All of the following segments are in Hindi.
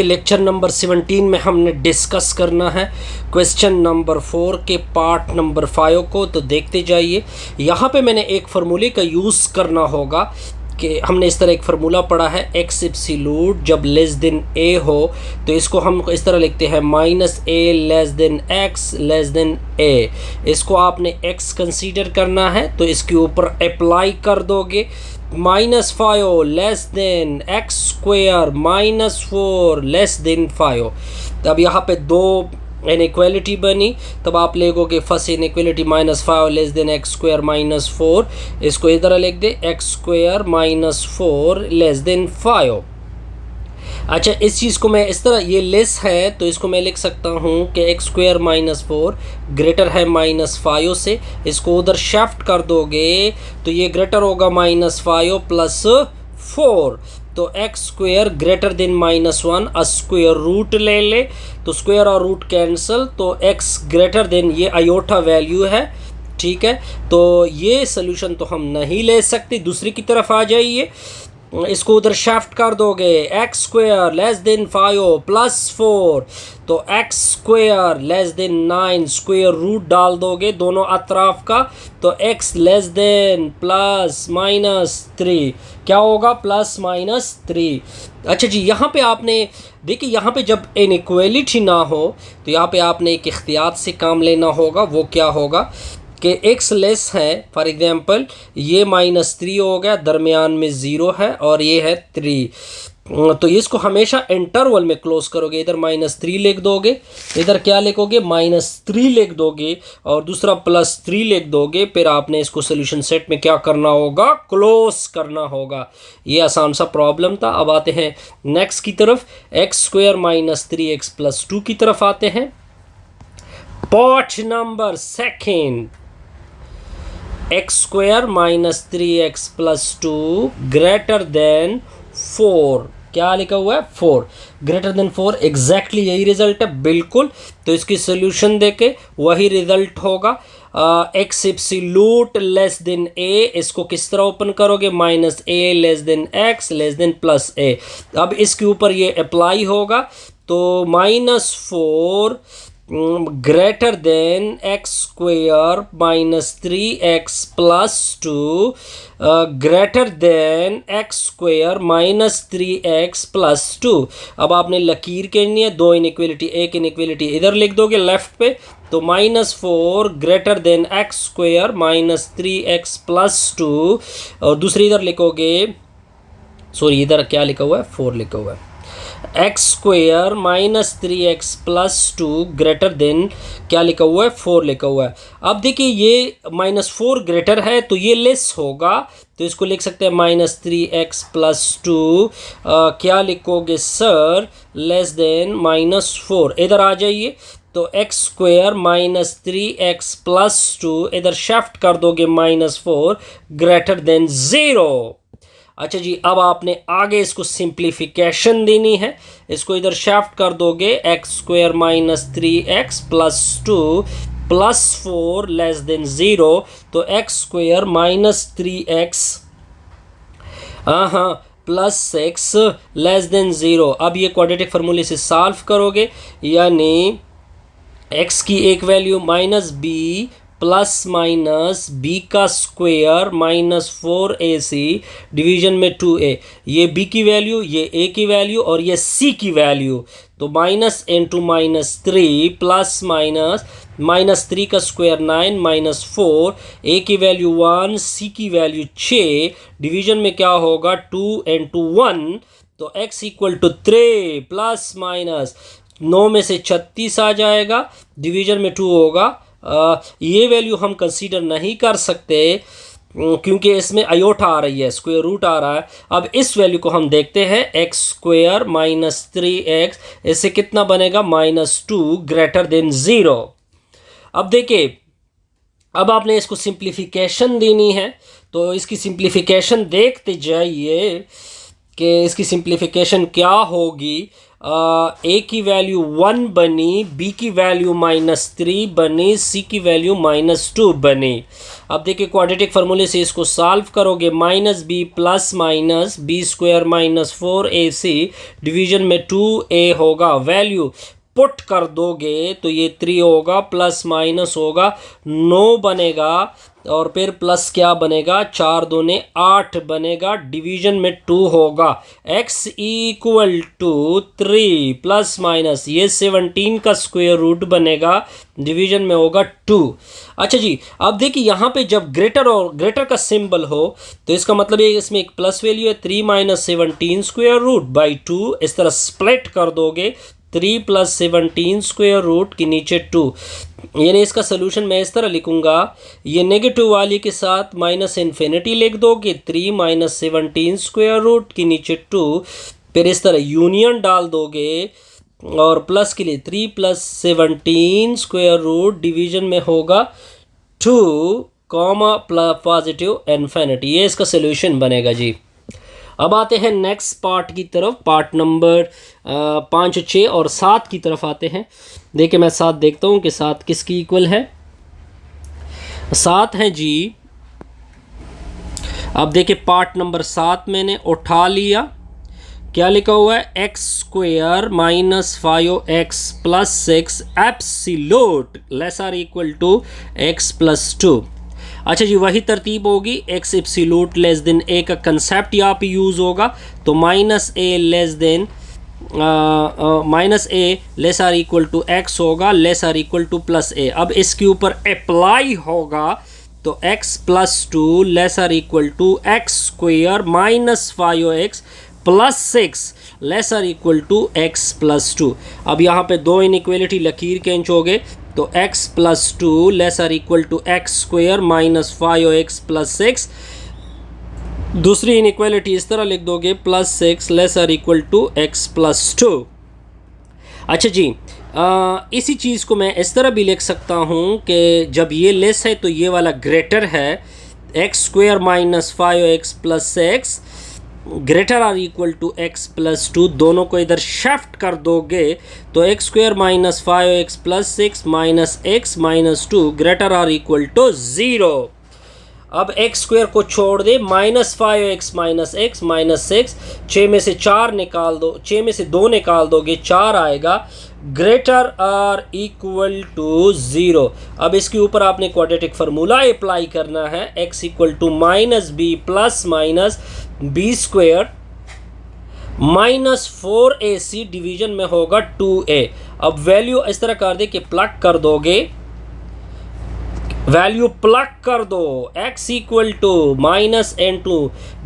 लेक्चर नंबर 17 में हमने डिस्कस करना है क्वेश्चन नंबर 4 के पार्ट नंबर 5 को। तो देखते जाइए। यहाँ पे मैंने एक फार्मूले का यूज़ करना होगा कि हमने इस तरह एक फार्मूला पढ़ा है, एक्स एब्सोल्यूट जब लेस देन ए हो तो इसको हम इस तरह लिखते हैं minus A less than x less than A. इसको आपने एक्स कंसीडर करना है तो इसके ऊपर अप्लाई कर दोगे। -5 less than x square -4 less than 5। तब यहाँ पे दो इनइक्वालिटी बनी, तब आप लिखोगे first inequality -5 less than x square -4। इसको इधर लिख दे एक्स स्क्वेयर -4 लेस देन 5। अच्छा, इस चीज़ को मैं इस तरह, ये लेस है तो इसको मैं लिख सकता हूँ कि एक्स स्क्वेयर -4 ग्रेटर है -5 से। इसको उधर शिफ्ट कर दोगे तो ये ग्रेटर होगा -5 प्लस 4। तो x square greater than -1 square root ले ले तो स्क्वेयर और रूट कैंसिल, तो एक्स ग्रेटर देन ये आयोटा वैल्यू है। ठीक है, तो ये सोल्यूशन तो हम नहीं ले सकते। दूसरी की तरफ आ जाइए, इसको उधर शिफ्ट कर दोगे x square less than 5 plus 4 तो x square less than 9 square root डाल दोगे दोनों अतराफ का, तो एक्स लेस देन प्लस -3 क्या होगा +-3। अच्छा जी, यहाँ पे आपने देखिए, यहाँ पे जब इनइक्वालिटी ना हो तो यहाँ पे आपने एक एहतियात से काम लेना होगा। वो क्या होगा कि x लेस है, फॉर एग्जांपल ये -3 हो गया, दरमियान में 0 है और ये है 3, तो इसको हमेशा इंटरवल में क्लोज करोगे। इधर -3 लिख दोगे, इधर क्या लिखोगे -3 लिख दोगे और दूसरा +3 लिख दोगे। फिर आपने इसको सोल्यूशन सेट में क्या करना होगा, क्लोज करना होगा। ये आसान सा प्रॉब्लम था। अब आते हैं नेक्स्ट की तरफ, एक्स स्क्वेयर -3x + 2 की तरफ आते हैं। Part number second, x square -3x + 2 greater than 4। क्या लिखा हुआ है, 4 ग्रेटर देन 4। एग्जैक्टली यही रिजल्ट है, बिल्कुल। तो इसकी सोल्यूशन देके वही रिजल्ट होगा। X absolute less than A, इसको किस तरह ओपन करोगे, -a less than x less than +a। अब इसके ऊपर ये अप्लाई होगा तो -4 greater than x square -3x + 2 greater than x square -3x + 2। अब आपने लकीर कहनी है, दो इनइक्वालिटी, एक इनइक्वालिटी इधर लिख दोगे लेफ्ट पे, तो -4 greater than x square -3x + 2 और दूसरी इधर लिखोगे, सॉरी इधर क्या लिखा हुआ है, 4 लिखा हुआ है, X square -3x + 2 greater than क्या लिखा हुआ है, 4 लिखा हुआ है। अब देखिए ये -4 ग्रेटर है तो ये लेस होगा, तो इसको लिख सकते हैं -3x + 2 क्या लिखोगे सर, लेस देन -4। इधर आ जाइए, तो एक्स स्क्वेयर -3x + 2 इधर शिफ्ट कर दोगे -4 ग्रेटर देन 0। अच्छा जी, अब आपने आगे इसको सिंप्लीफिकेशन देनी है। इसको इधर शिफ्ट कर दोगे, x square -3x + 2 + 4 less than 0, तो x square -3x +6 less than 0। अब ये क्वाड्रेटिक फार्मूले से सॉल्व करोगे, यानी x की एक वैल्यू -b ± b का स्क्वेयर -4ac डिवीजन में 2a, ये b की वैल्यू, ये a की वैल्यू और ये c की वैल्यू, तो -3 प्लस -3 का स्क्वायर 9 -4, a की वैल्यू 1, c की वैल्यू 6, डिवीजन में क्या होगा 2 × 1, तो x = 3 ± 9 में से 36 आ जाएगा, डिवीजन में 2 होगा। ये वैल्यू हम कंसीडर नहीं कर सकते क्योंकि इसमें आयोटा आ रही है, स्क्वायर रूट आ रहा है। अब इस वैल्यू को हम देखते हैं, एक्स स्क्वेयर -3x, इससे कितना बनेगा -2 ग्रेटर देन 0। अब देखिए, अब आपने इसको सिंप्लीफिकेशन देनी है, तो इसकी सिंप्लीफिकेशन देखते जाइए कि इसकी सिंप्लीफिकेशन क्या होगी। ए की वैल्यू 1 बनी, बी की वैल्यू -3 बनी, सी की वैल्यू -2 बनी। अब देखिए क्वाड्रेटिक फार्मूले से इसको सॉल्व करोगे, -b plus minus b square -4ac division में 2a होगा। वैल्यू पुट कर दोगे तो ये 3 होगा, प्लस माइनस होगा 9 बनेगा, और फिर प्लस क्या बनेगा, 4 दूने 8 बनेगा, डिवीजन में 2 होगा। x equal to 3 plus minus ये 17 का स्क्वायर रूट बनेगा, डिवीजन में होगा 2। अच्छा जी, अब देखिए यहाँ पे जब ग्रेटर और ग्रेटर का सिंबल हो तो इसका मतलब ये इसमें एक प्लस वैल्यू है, 3 माइनस 17 स्क्वायर रूट बाई 2। इस तरह स्प्लिट कर दोगे, 3 प्लस 17 स्क्वायर रूट के नीचे 2, यानी इसका सोल्यूशन मैं इस तरह लिखूंगा, ये नेगेटिव वाली के साथ माइनस इन्फिनिटी लिख दोगे, 3 माइनस 17 स्क्वायर रूट के नीचे 2, फिर इस तरह यूनियन डाल दोगे, और प्लस के लिए 3 प्लस 17 स्क्वायर रूट डिवीजन में होगा 2 कॉमा पॉजिटिव इन्फिनिटी। ये इसका सोल्यूशन बनेगा जी। अब आते हैं नेक्स्ट पार्ट की तरफ, पार्ट नंबर 5, 6 और 7 की तरफ आते हैं। देखिए मैं 7 देखता हूँ कि 7 किसकी इक्वल है। 7 है जी। अब देखिए पार्ट नंबर 7 मैंने उठा लिया, क्या लिखा हुआ है, X square minus 5x plus 6 absolute less or equal to x plus 2। अच्छा जी, वही तरतीब होगी, x absolute less than a का कंसेप्ट यहाँ पे यूज़ होगा, तो minus a less than less or equal to x होगा, less or equal to plus a। अब इसके ऊपर अप्लाई होगा तो x plus 2 less or equal to x square minus 5x plus 6 less or equal to x plus 2। अब यहाँ पे दो इनइक्वालिटी लकीर खींच हो गए, तो x plus 2 less or equal to x square minus 5x plus 6। दूसरी इनइक्वालिटी इस तरह लिख दोगे, plus 6 less or equal to x plus 2। अच्छा जी, इसी चीज़ को मैं इस तरह भी लिख सकता हूँ कि जब ये लेस है तो ये वाला ग्रेटर है, X square minus 5x plus 6 greater or equal to x plus 2। दोनों को इधर शिफ्ट कर दोगे तो x square minus 5x plus 6 minus x minus 2 greater or equal to 0। अब एक्स स्क्वेयर को छोड़ दे, minus 5x minus x minus 6, 6 में से 4 निकाल दो, 6 में से 2 निकाल दोगे 4 आएगा, ग्रेटर आर इक्वल टू 0। अब इसके ऊपर आपने क्वाड्रेटिक फार्मूला अप्लाई करना है, x equal to minus b plus minus b square minus 4ac division में होगा 2a। अब वैल्यू इस तरह कर दे कि प्लग कर दोगे, वैल्यू प्लग कर दो, x equal to minus n2,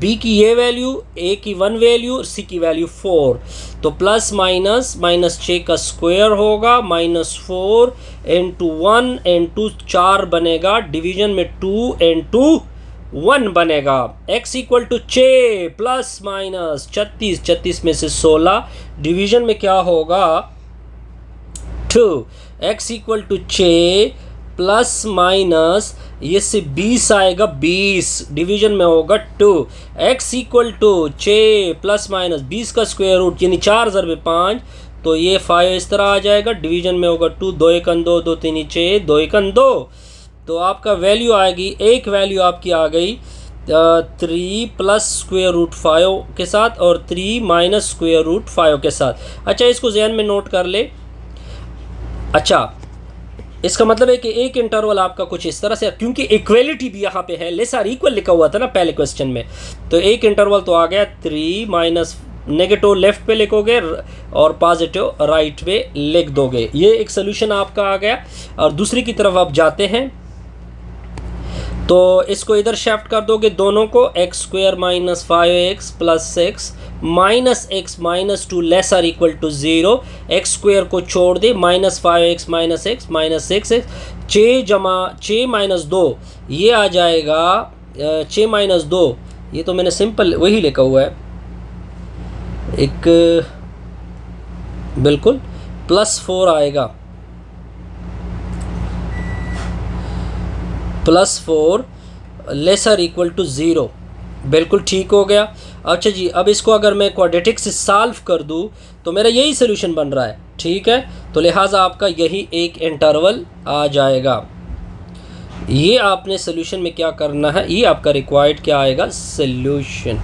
b की ये वैल्यू, a की 1 वैल्यू, c की वैल्यू 4, तो प्लस माइनस माइनस 6 का स्क्वायर होगा, माइनस 4 इंटू 1 इंटू 4 बनेगा, डिवीजन में 2 इंटू 1 बनेगा। x equal to 6 plus minus 36, 36 में से 16, डिवीजन में क्या होगा 2। x equal to 6 plus minus ये से 20 आएगा, 20 डिवीजन में होगा 2। x equal to 6 plus minus 20 का स्क्वायर रूट यानी 4 ज़रबे 5, तो ये 5 इस तरह आ जाएगा, डिवीजन में होगा 2, 2 1 2, 2 3 6, 2 1 2, तो आपका वैल्यू आएगी, एक वैल्यू आपकी आ गई 3 प्लस स्क्वायर रूट 5 के साथ और 3 माइनस स्क्वायर रूट 5 के साथ। अच्छा, इसको ज़हन में नोट कर ले। अच्छा, इसका मतलब है कि एक इंटरवल आपका कुछ इस तरह से, क्योंकि इक्वलिटी भी यहाँ पे है, लेस आर इक्वल लिखा हुआ था ना पहले क्वेश्चन में, तो एक इंटरवल तो आ गया 3 माइनस, नेगेटिव लेफ्ट पे लिखोगे और पॉजिटिव राइट पे लिख दोगे, ये एक सोल्यूशन आपका आ गया। और दूसरी की तरफ आप जाते हैं तो इसको इधर शिफ्ट कर दोगे दोनों को, X square minus 5x plus 6 minus x minus 2 less or equal to 0, X square को छोड़ दे, minus 5x minus x minus 6x, 6 जमा 6 माइनस 2 ये आ जाएगा 6 माइनस 2, ये तो मैंने सिंपल वही लिखा हुआ है, एक बिल्कुल प्लस 4 आएगा, प्लस 4 लेसर इक्वल टू 0, बिल्कुल ठीक हो गया। अच्छा जी, अब इसको अगर मैं क्वाड्रेटिक से सॉल्व कर दूँ तो मेरा यही सोल्यूशन बन रहा है, ठीक है। तो लिहाजा आपका यही एक इंटरवल आ जाएगा। ये आपने सोल्यूशन में क्या करना है, ये आपका रिक्वायर्ड क्या आएगा, सोल्यूशन।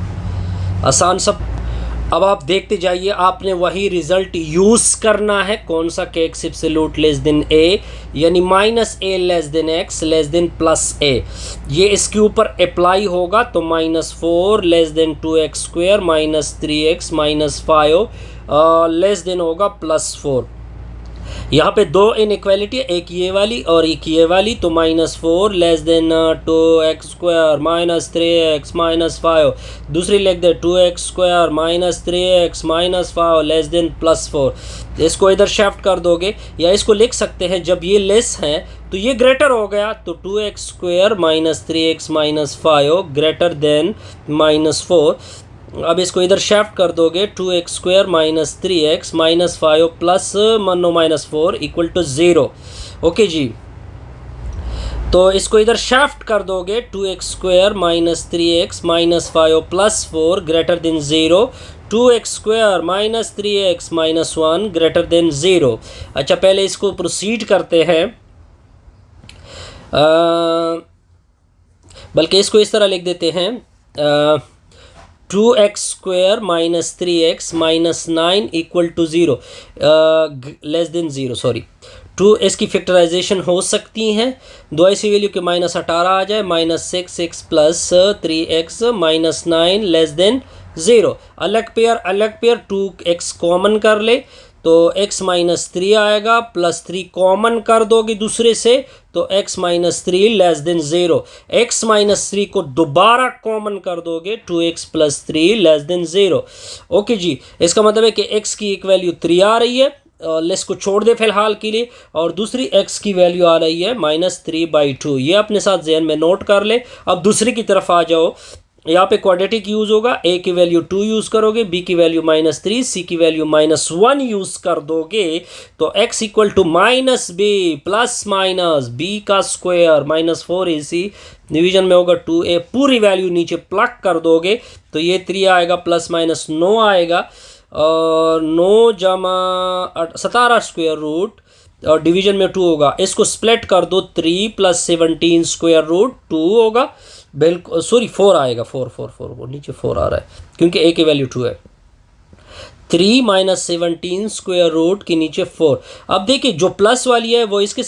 आसान सब। अब आप देखते जाइए, आपने वही रिजल्ट यूज़ करना है। कौन सा, के x absolute less than a, यानी minus A less than x less than plus a, ये इसके ऊपर अप्लाई होगा। तो -4 less than 2x square minus 3x minus 5 less than होगा +4। यहाँ पे दो इनइक्वालिटी, एक ये वाली और एक ये वाली। तो -4 less than 2x square minus 3x minus 5, दूसरी लिख दे 2x square minus 3x minus 5 less then +4। इसको इधर शिफ्ट कर दोगे, या इसको लिख सकते हैं जब ये लेस हैं तो ये ग्रेटर हो गया। तो 2x square minus 3x minus 5 greater than -4। अब इसको इधर शिफ्ट कर दोगे, 2x square minus 3x minus 5 plus मनो माइनस 4 इक्वल टू 0। ओके जी, तो इसको इधर शिफ्ट कर दोगे, 2x square minus 3x minus 5 plus 4 greater than 0, 2x square minus 3x minus 1 greater than 0। अच्छा, पहले इसको प्रोसीड करते हैं, बल्कि इसको इस तरह लिख देते हैं, 2x square minus 3x minus 9 equal to 0 less than 0, sorry 2। इसकी फैक्टराइजेशन हो सकती हैं, दो ऐसी वैल्यू के -18 आ जाए, -6x plus 3x minus 9 less than 0। अलग पेयर 2x कॉमन कर ले तो x माइनस 3 आएगा, +3 कॉमन कर दोगे दूसरे से तो x minus 3 less than 0। x minus 3 को दोबारा कॉमन कर दोगे, 2x plus 3 less than 0। Okay जी, इसका मतलब है कि x की एक वैल्यू 3 आ रही है, लेस को छोड़ दे फिलहाल के लिए, और दूसरी x की वैल्यू आ रही है -3/2। ये अपने साथ जहन में नोट कर ले। अब दूसरी की तरफ आ जाओ, यहाँ पे क्वाड्रेटिक यूज़ होगा, a की वैल्यू 2 यूज़ करोगे, b की वैल्यू -3, c की वैल्यू -1 यूज़ कर दोगे। तो x equal to -b plus minus b का स्क्वायर -4 ac डिवीजन में होगा 2a, पूरी वैल्यू नीचे प्लग कर दोगे तो ये 3 आएगा, प्लस माइनस 9 आएगा, और 9 जमा 17 स्क्वायर रूट और डिवीजन में 2 होगा। इसको स्प्लिट कर दो, 3 + 17 स्क्वायर रूट 2 होगा, बिल्कुल सॉरी 4 आएगा, 4 वो नीचे 4 आ रहा है क्योंकि a की वैल्यू 2 है। 3 - 17 स्क्वायर रूट के नीचे 4। अब देखिए, जो प्लस वाली है वो इसके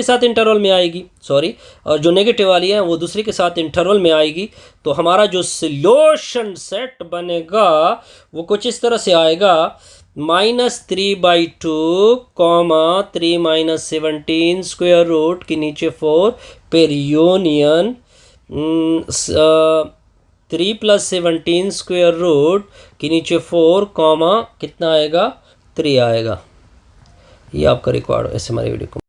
साथ इंटरवल में आएगी, सॉरी, और जो नेगेटिव वाली है वो दूसरे के साथ इंटरवल में आएगी। तो हमारा जो सॉल्यूशन सेट बनेगा वो कुछ इस तरह से आएगा, -3/2, 3 - 17 स्क्वायर रूट के नीचे 4 पर यूनियन 3 + 17 स्क्वायर रूट के नीचे 4, कितना आएगा, 3 आएगा। ये आपका रिकॉर्ड। ऐसे हमारे वीडियो को